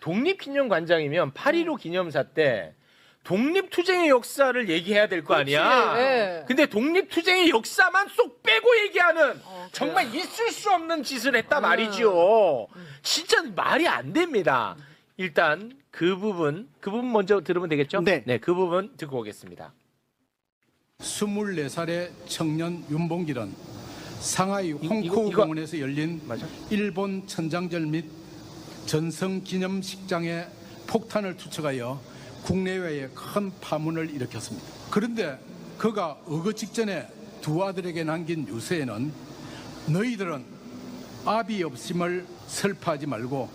독립기념관장이면 8.15 기념사 때 독립투쟁의 역사를 얘기해야 될 거 아니야. 네. 근데 독립투쟁의 역사만 쏙 빼고 얘기하는 정말 있을 수 없는 짓을 했다 말이죠. 진짜 말이 안 됩니다. 일단 그 부분 먼저 들으면 되겠죠? 네. 그 부분 듣고 오겠습니다. 24살의 청년 윤봉길은 상하이 이거- 홍콩 공원에서 열린 맞아? 일본 천장절 및 전성 기념식장에 폭탄을 투척하여 국내외에 큰 파문을 일으켰습니다. 그런데 그가 의거 직전에 두 아들에게 남긴 유서에는 너희들은 아비 없음을 슬퍼하지 말고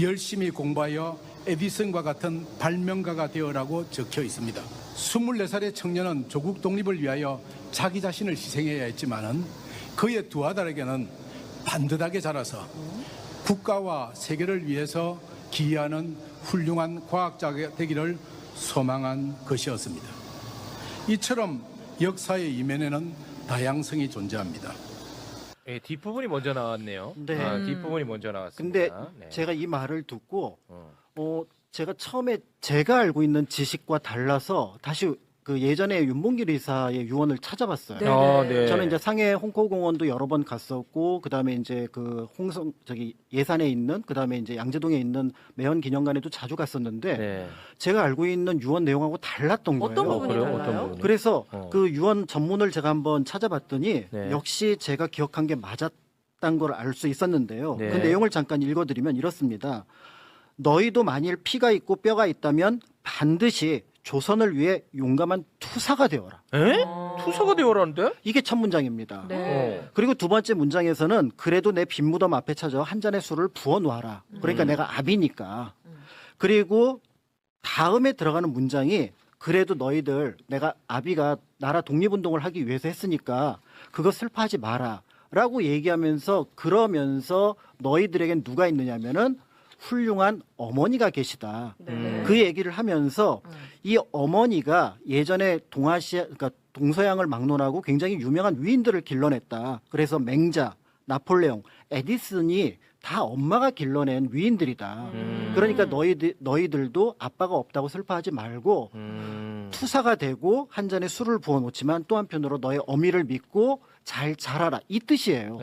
열심히 공부하여 에디슨과 같은 발명가가 되어라고 적혀 있습니다. 24살의 청년은 조국 독립을 위하여 자기 자신을 희생해야 했지만은 그의 두 아들에게는 반듯하게 자라서 국가와 세계를 위해서 기여하는 훌륭한 과학자가 되기를 소망한 것이었습니다. 이처럼 역사의 이면에는 다양성이 존재합니다. 예, 뒷부분이 먼저 나왔네요. 네. 뒷부분이 먼저 나왔습니다. 근데 네. 제가 이 말을 듣고 어. 제가 처음에 제가 알고 있는 지식과 달라서 다시 그 예전에 윤봉길 의사의 유언을 찾아봤어요. 네. 네. 저는 이제 상해 홍콩공원도 여러 번 갔었고, 그 다음에 이제 그 예산에 있는, 그 다음에 이제 양재동에 있는 매헌 기념관에도 자주 갔었는데, 네. 제가 알고 있는 유언 내용하고 달랐던 거예요. 어떤 부분이 그래요? 달라요? 어떤 부분이? 그래서 어. 그 유언 전문을 제가 한번 찾아봤더니 네. 역시 제가 기억한 게 맞았다는 걸 알 수 있었는데요. 네. 그 내용을 잠깐 읽어드리면 이렇습니다. 너희도 만일 피가 있고 뼈가 있다면 반드시 조선을 위해 용감한 투사가 되어라. 에? 투사가 되어라는데? 이게 첫 문장입니다. 네. 그리고 두 번째 문장에서는 그래도 내 빈무덤 앞에 찾아 한 잔의 술을 부어 놓아라. 그러니까 내가 아비니까. 그리고 다음에 들어가는 문장이 그래도 너희들 내가 아비가 나라 독립운동을 하기 위해서 했으니까 그거 슬퍼하지 마라. 라고 얘기하면서 그러면서 너희들에겐 누가 있느냐면은 훌륭한 어머니가 계시다. 네. 그 얘기를 하면서 이 어머니가 예전에 동아시아, 그러니까 동서양을 막론하고 굉장히 유명한 위인들을 길러냈다. 그래서 맹자, 나폴레옹, 에디슨이 다 엄마가 길러낸 위인들이다. 그러니까 너희들도 아빠가 없다고 슬퍼하지 말고 투사가 되고 한 잔에 술을 부어 놓지만 또 한편으로 너의 어미를 믿고 잘 자라라. 이 뜻이에요.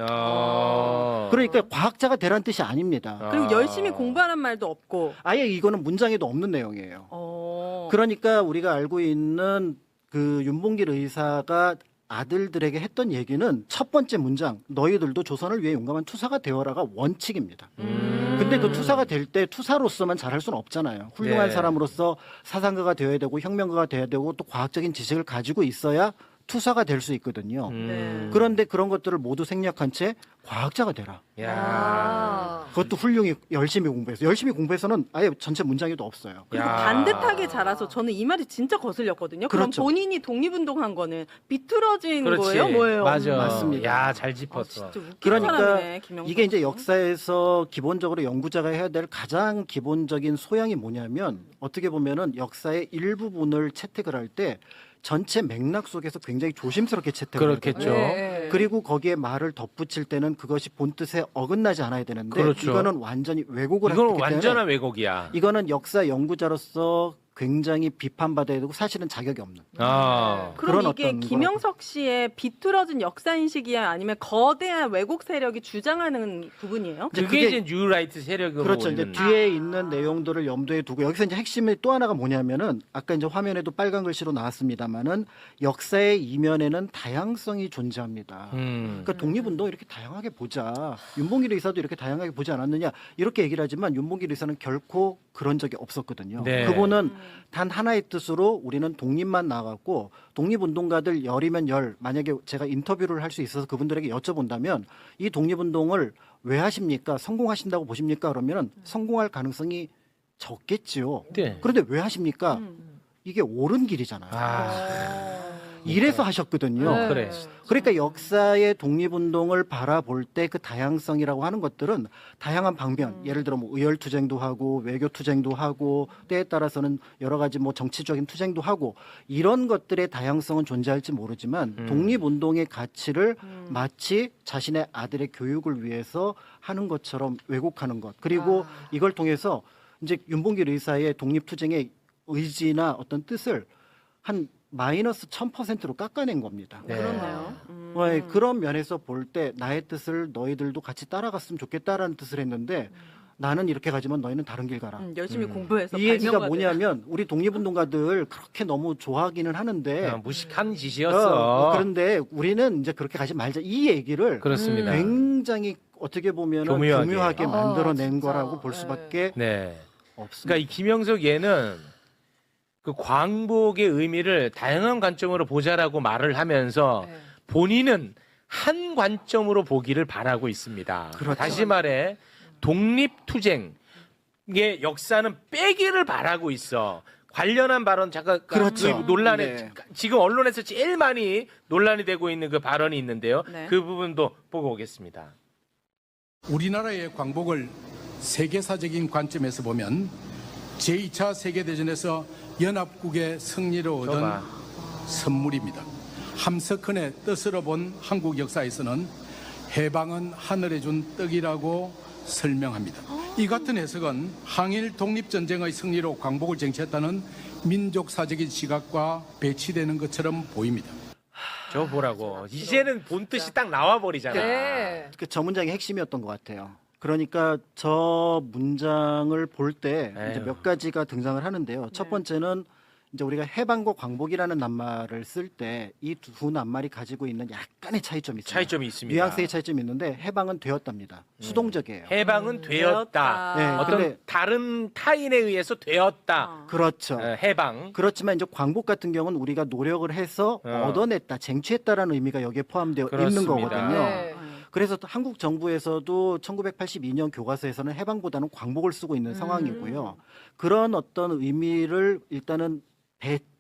그러니까 과학자가 되라는 뜻이 아닙니다. 그리고 열심히 공부하란 말도 없고. 아예 이거는 문장에도 없는 내용이에요. 어. 그러니까 우리가 알고 있는 그 윤봉길 의사가 아들들에게 했던 얘기는 첫 번째 문장 너희들도 조선을 위해 용감한 투사가 되어라가 원칙입니다. 근데 그 투사가 될 때 투사로서만 잘할 수는 없잖아요. 훌륭한 네. 사람으로서 사상가가 되어야 되고 혁명가가 되어야 되고 또 과학적인 지식을 가지고 있어야 투사가 될 수 있거든요. 네. 그런데 그런 것들을 모두 생략한 채 과학자가 되라. 야. 아. 그것도 훌륭히 열심히 공부해서 열심히 공부해서는 아예 전체 문장에도 없어요. 그리고 야. 반듯하게 자라서 저는 이 말이 진짜 거슬렸거든요. 그럼 그렇죠. 본인이 독립운동한 거는 비틀어진 그렇지. 거예요? 뭐예요? 맞아. 맞습니다. 야, 잘 아, 짚었어. 진짜 웃긴 그러니까 사람이네, 김영삼. 이게 이제 역사에서 기본적으로 연구자가 해야 될 가장 기본적인 소양이 뭐냐면 어떻게 보면은 역사의 일부분을 채택을 할 때 전체 맥락 속에서 굉장히 조심스럽게 채택을 그렇겠죠. 하거든요. 네. 그리고 거기에 말을 덧붙일 때는 그것이 본뜻에 어긋나지 않아야 되는데 그렇죠. 이거는 완전히 왜곡을 이건 했기 때문에 완전한 왜곡이야. 이거는 역사 연구자로서 굉장히 비판받아야 되고 사실은 자격이 없는. 아. 그럼 그런 이게 어떤 김영석 씨의 비틀어진 역사인식이야 아니면 거대한 왜곡 세력이 주장하는 부분이에요? 이제 그게 그게- 이제 뉴라이트 세력으로 그렇죠. 이제 있는. 뒤에 있는 내용들을 염두에 두고 여기서 이제 핵심이 또 하나가 뭐냐면은 아까 이제 화면에도 빨간 글씨로 나왔습니다만은 역사의 이면에는 다양성이 존재합니다. 그러니까 독립운동 이렇게 다양하게 보자. 윤봉길 의사도 이렇게 다양하게 보지 않았느냐 이렇게 얘기를 하지만 윤봉길 의사는 결코 그런 적이 없었거든요. 네. 그분은 단 하나의 뜻으로 우리는 독립만 나갔고 독립운동가들 열이면 열 만약에 제가 인터뷰를 할 수 있어서 그분들에게 여쭤본다면 이 독립운동을 왜 하십니까? 성공하신다고 보십니까? 그러면 성공할 가능성이 적겠지요. 네. 그런데 왜 하십니까? 이게 옳은 길이잖아요. 이래서 하셨거든요. 네. 그래. 그러니까 역사의 독립운동을 바라볼 때 그 다양성이라고 하는 것들은 다양한 방면, 예를 들어 뭐 의열투쟁도 하고 외교투쟁도 하고 때에 따라서는 여러 가지 뭐 정치적인 투쟁도 하고 이런 것들의 다양성은 존재할지 모르지만 독립운동의 가치를 마치 자신의 아들의 교육을 위해서 하는 것처럼 왜곡하는 것. 그리고 이걸 통해서 이제 윤봉길 의사의 독립투쟁의 의지나 어떤 뜻을 한 마이너스 1000%로 깎아낸 겁니다. 네. 그렇네요. 그런 면에서 볼 때 나의 뜻을 너희들도 같이 따라갔으면 좋겠다라는 뜻을 했는데 나는 이렇게 가지만 너희는 다른 길 가라. 열심히 공부해서 이 얘기가 발명가들. 뭐냐면 우리 독립운동가들 그렇게 너무 좋아하기는 하는데 무식한 짓이었어. 그런데 우리는 이제 그렇게 가지 말자. 이 얘기를 그렇습니다. 굉장히 어떻게 보면 교묘하게. 교묘하게 만들어낸 진짜. 거라고 볼 수밖에 네. 없습니다. 그러니까 이 김영석 얘는 그 광복의 의미를 다양한 관점으로 보자라고 말을 하면서 네. 본인은 한 관점으로 보기를 바라고 있습니다. 그렇죠. 다시 말해 독립투쟁의 역사는 빼기를 바라고 있어. 관련한 발언 잠깐 그렇죠. 그 논란에 네. 지금 언론에서 제일 많이 논란이 되고 있는 그 발언이 있는데요. 네. 그 부분도 보고 오겠습니다. 우리나라의 광복을 세계사적인 관점에서 보면 제2차 세계대전에서 연합국의 승리로 얻은 저봐. 선물입니다. 함석헌의 뜻으로 본 한국 역사에서는 해방은 하늘에 준 떡이라고 설명합니다. 이 같은 해석은 항일 독립전쟁의 승리로 광복을 쟁취했다는 민족사적인 시각과 배치되는 것처럼 보입니다. 저 보라고. 이제는 본 뜻이 딱 나와 버리잖아. 네. 저 문장의 핵심이었던 것 같아요. 그러니까 저 문장을 볼 때 이제 에휴. 몇 가지가 등장을 하는데요. 첫 번째는 이제 우리가 해방과 광복이라는 낱말을 쓸 때 이 두 낱말이 가지고 있는 약간의 차이점이 있어요. 차이점이 있습니다. 뉘앙스의 차이점이 있는데 해방은 되었답니다. 수동적이에요. 해방은 되었다. 네, 어떤 근데- 다른 타인에 의해서 되었다. 그렇죠. 해방. 그렇지만 이제 광복 같은 경우는 우리가 노력을 해서 얻어냈다, 쟁취했다라는 의미가 여기에 포함되어 있는 그렇습니다. 거거든요. 네. 그래서 한국 정부에서도 1982년 교과서에서는 해방보다는 광복을 쓰고 있는 상황이고요. 그런 어떤 의미를 일단은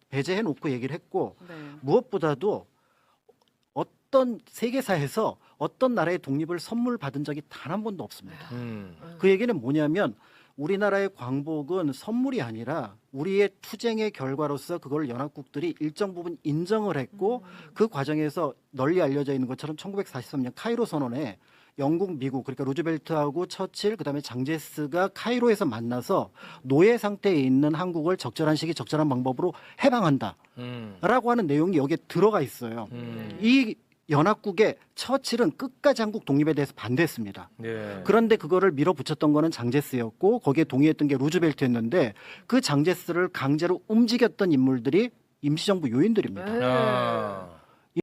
배제해 놓고 얘기를 했고 네. 무엇보다도 어떤 세계사에서 어떤 나라의 독립을 선물 받은 적이 단 한 번도 없습니다. 그 얘기는 뭐냐면 우리나라의 광복은 선물이 아니라 우리의 투쟁의 결과로서 그걸 연합국들이 일정 부분 인정을 했고 그 과정에서 널리 알려져 있는 것처럼 1943년 카이로 선언에 영국, 미국 그러니까 루즈벨트하고 처칠 그다음에 장제스가 카이로에서 만나서 노예 상태에 있는 한국을 적절한 시기 적절한 방법으로 해방한다라고 하는 내용이 여기에 들어가 있어요. 이 연합국의 처칠은 끝까지 한국 독립에 대해서 반대했습니다. 네. 그런데 그거를 밀어붙였던 거는 장제스였고 거기에 동의했던 게 루즈벨트였는데 그 장제스를 강제로 움직였던 인물들이 임시정부 요인들입니다. 네. 아.